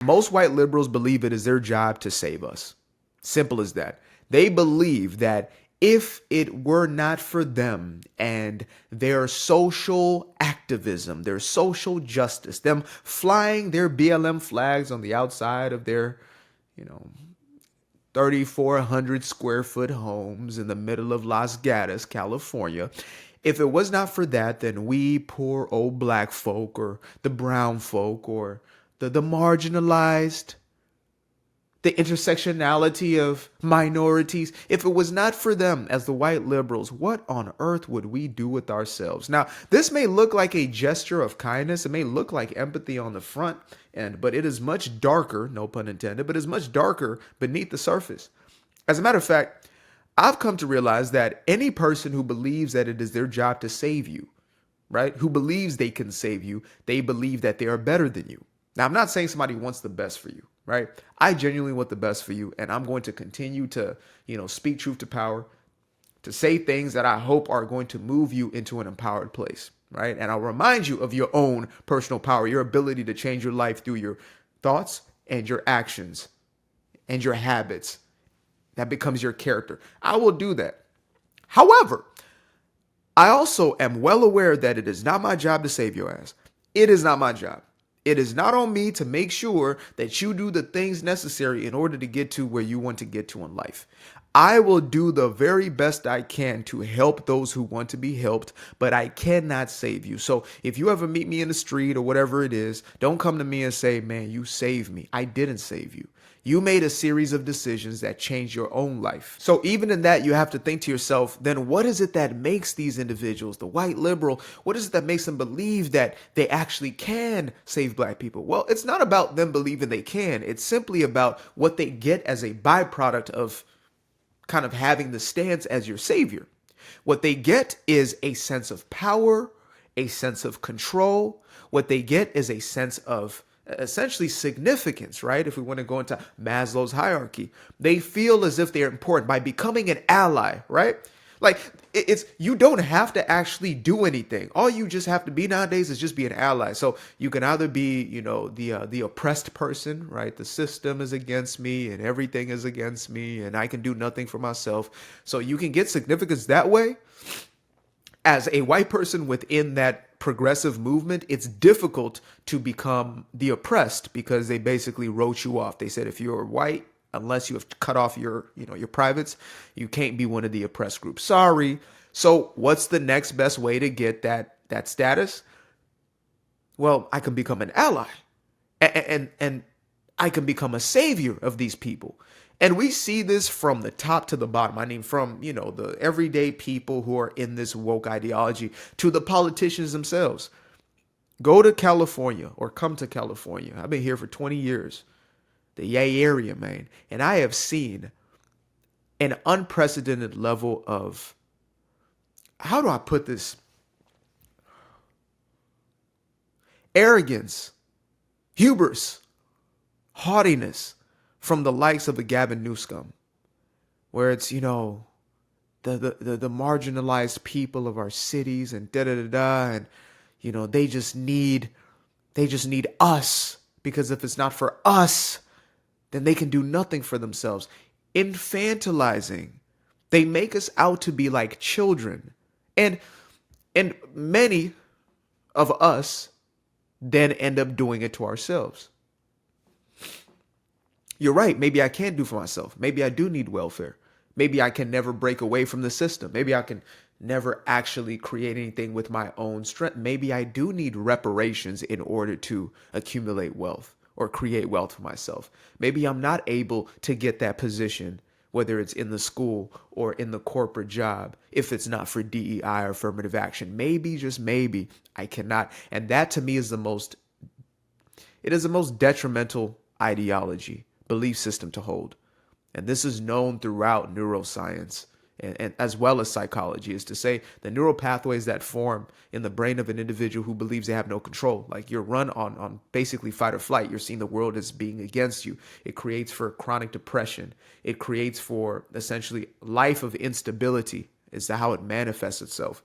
Most white liberals believe it is their job to save us. Simple as that. They believe that if it were not for them and their social activism, their social justice, them flying their BLM flags on the outside of their, you know, 3,400 square foot homes in the middle of Las Gatas, California. If it was not for that, then we poor old black folk or the brown folk or the marginalized, the intersectionality of minorities, if it was not for them as the white liberals, what on earth would we do with ourselves? Now, this may look like a gesture of kindness. It may look like empathy on the front end, but it is much darker, no pun intended, but it's much darker beneath the surface. As a matter of fact, I've come to realize that any person who believes that it is their job to save you, right, who believes they can save you, they believe that they are better than you. Now, I'm not saying somebody wants the best for you, right? I genuinely want the best for you, and I'm going to continue to, speak truth to power, to say things that I hope are going to move you into an empowered place, right? And I'll remind you of your own personal power, your ability to change your life through your thoughts and your actions and your habits. That becomes your character. I will do that. However, I also am well aware that it is not my job to save your ass. It is not my job. It is not on me to make sure that you do the things necessary in order to get to where you want to get to in life. I will do the very best I can to help those who want to be helped, but I cannot save you. So if you ever meet me in the street or whatever it is, don't come to me and say, man, you saved me. I didn't save you. You made a series of decisions that changed your own life. So even in that, you have to think to yourself, then what is it that makes these individuals, the white liberal, what is it that makes them believe that they actually can save black people? Well, it's not about them believing they can. It's simply about what they get as a byproduct of kind of having the stance as your savior. What they get is a sense of power, a sense of control. What they get is a sense of essentially significance, right? If we want to go into Maslow's hierarchy, they feel as if they're important by becoming an ally, right? Like it's you don't have to actually do anything. All you just have to be nowadays is just be an ally. So you can either be, the oppressed person, right? The system is against me and everything is against me and I can do nothing for myself. So you can get significance that way. As a white person within that progressive movement, it's difficult to become the oppressed because they basically wrote you off. They said if you're white, unless you have cut off your privates, you can't be one of the oppressed groups. Sorry. So what's the next best way to get that status? Well, I can become an ally, and I can become a savior of these people. And we see this from the top to the bottom. I mean, from, the everyday people who are in this woke ideology to the politicians themselves. Go to California or come to California. I've been here for 20 years. The Yay area, man. And I have seen an unprecedented level of, how do I put this? Arrogance, hubris, haughtiness from the likes of a Gavin Newsom, where it's, the marginalized people of our cities and and they just need us, because if it's not for us, then they can do nothing for themselves. Infantilizing. They make us out to be like children. And many of us then end up doing it to ourselves. You're right. Maybe I can't do for myself. Maybe I do need welfare. Maybe I can never break away from the system. Maybe I can never actually create anything with my own strength. Maybe I do need reparations in order to accumulate wealth or create wealth for myself. Maybe I'm not able to get that position, whether it's in the school or in the corporate job, if it's not for DEI or affirmative action. Maybe, just maybe, I cannot. And that to me is the most detrimental ideology, belief system to hold. And this is known throughout neuroscience and as well as psychology, is to say the neural pathways that form in the brain of an individual who believes they have no control. Like you're run on basically fight or flight. You're seeing the world as being against you. It creates for chronic depression. It creates for essentially life of instability is how it manifests itself.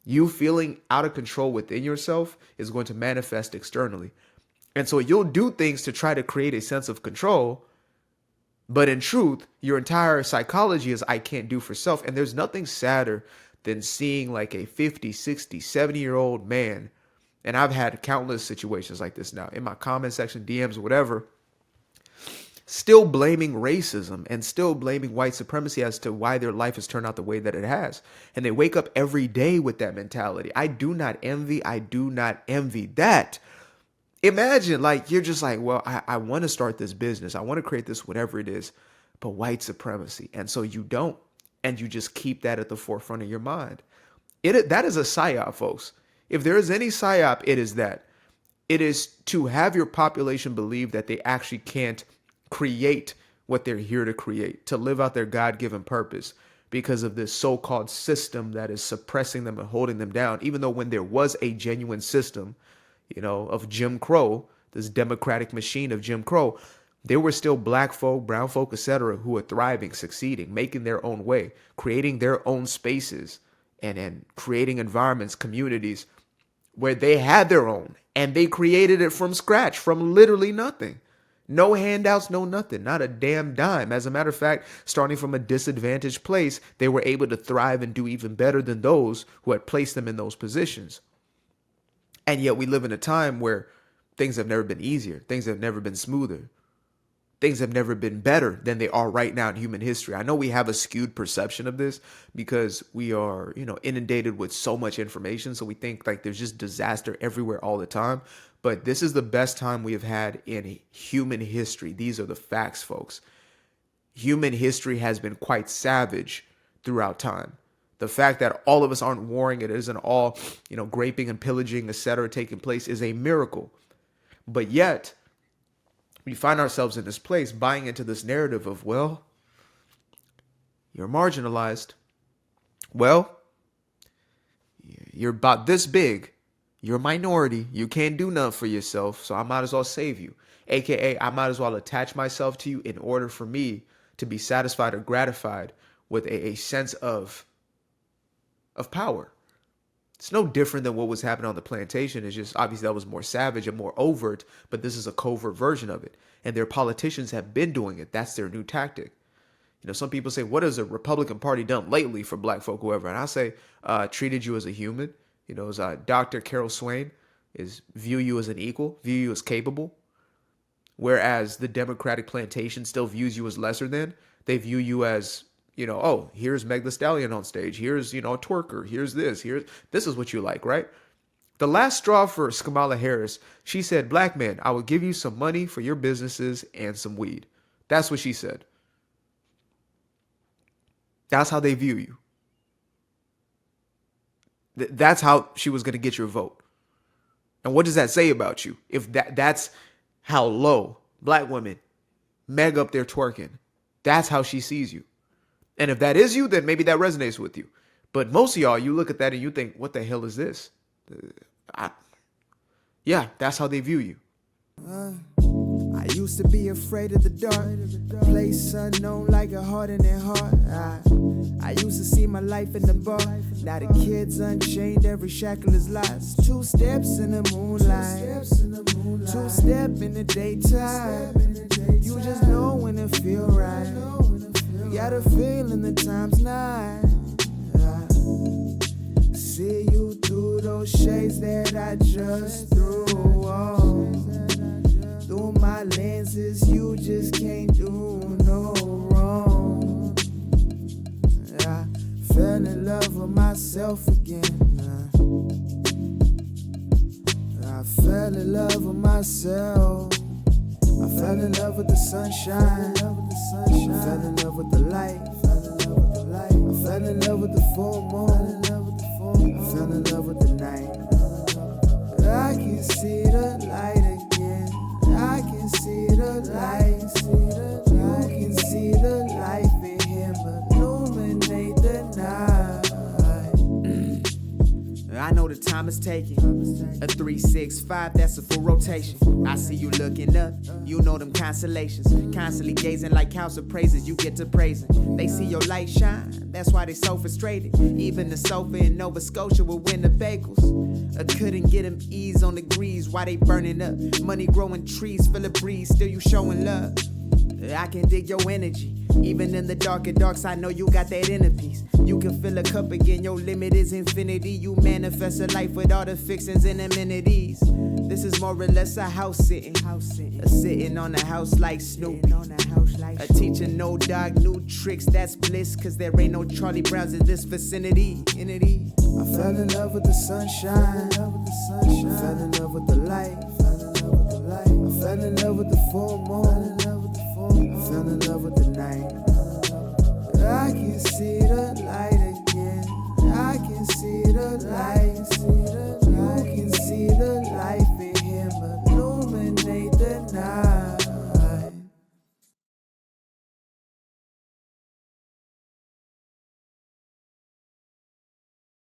You feeling out of control within yourself is going to manifest externally. And so you'll do things to try to create a sense of control. But in truth, your entire psychology is I can't do for self. And there's nothing sadder than seeing like a 50, 60, 70-year-old man. And I've had countless situations like this now in my comment section, DMs, whatever, still blaming racism and still blaming white supremacy as to why their life has turned out the way that it has. And they wake up every day with that mentality. I do not envy that. Imagine like you're just like, well, I want to start this business. I want to create this, whatever it is, but white supremacy. And so you don't. And you just keep that at the forefront of your mind. That is a psyop, folks. If there is any psyop, it is that. It is to have your population believe that they actually can't create what they're here to create, to live out their God-given purpose because of this so-called system that is suppressing them and holding them down, even though when there was a genuine system, of Jim Crow, this democratic machine of Jim Crow, there were still black folk, brown folk, etc., who were thriving, succeeding, making their own way, creating their own spaces and creating environments, communities where they had their own and they created it from scratch, from literally nothing. No handouts, no nothing, not a damn dime. As a matter of fact, starting from a disadvantaged place, they were able to thrive and do even better than those who had placed them in those positions. And yet we live in a time where things have never been easier. Things have never been smoother. Things have never been better than they are right now in human history. I know we have a skewed perception of this because we are, inundated with so much information. So we think like there's just disaster everywhere all the time. But this is the best time we have had in human history. These are the facts, folks. Human history has been quite savage throughout time. The fact that all of us aren't warring, it isn't all, graping and pillaging, etc., taking place is a miracle. But yet, we find ourselves in this place buying into this narrative of, well, you're marginalized. Well, you're about this big. You're a minority. You can't do nothing for yourself, so I might as well save you. AKA, I might as well attach myself to you in order for me to be satisfied or gratified with a sense of power. It's no different than what was happening on the plantation. It's just obviously that was more savage and more overt, but this is a covert version of it. And their politicians have been doing it. That's their new tactic. Some people say, what has the Republican Party done lately for black folk, whoever? And I say, treated you as a human. As Dr. Carol Swain view you as an equal, view you as capable. Whereas the Democratic plantation still views you as lesser than. They view you as, here's Meg Thee Stallion on stage. Here's, a twerker. Here's this. This is what you like, right? The last straw for Kamala Harris, she said, black man, I will give you some money for your businesses and some weed. That's what she said. That's how they view you. That's how she was going to get your vote. And what does that say about you? If that's how low black women, Meg up there twerking, that's how she sees you. And if that is you, then maybe that resonates with you. But most of y'all, you look at that and you think, what the hell is this? That's how they view you. I used to be afraid of the dark, place unknown like a heart in their heart. I used to see my life in the bar. Now the kids unchained, every shackle is lost. 2 steps in the moonlight, 2 step in the daytime. You just know when it feel right. You got a feeling the time's not. See you through those shades that I just threw on. Through my lenses, you just can't do no wrong. I fell in love with myself again. I fell in love with myself. I fell in love with the sunshine. I fell in love with the light. I fell in love with the full moon. I fell in love with the night. I can see the light again. I can see the light. You can see the life in him illuminate the night. I know the time mama's taking. A 365, that's a full rotation. I see you looking up, you know them constellations. Constantly gazing like cows of praises, you get to praising. They see your light shine, that's why they so frustrated. Even the sofa in Nova Scotia will win the bagels. I couldn't get them ease on degrees, why they burning up? Money growing trees, feel a breeze, still you showing love. I can dig your energy. Even in the dark side, know you got that inner peace. You can fill a cup again, your limit is infinity. You manifest a life with all the fixings and amenities. This is more or less a house sitting. A sitting on a house like Snoopy. A teacher, no dog, new tricks, that's bliss. Cause there ain't no Charlie Browns in this vicinity. I fell in love with the sunshine. I fell in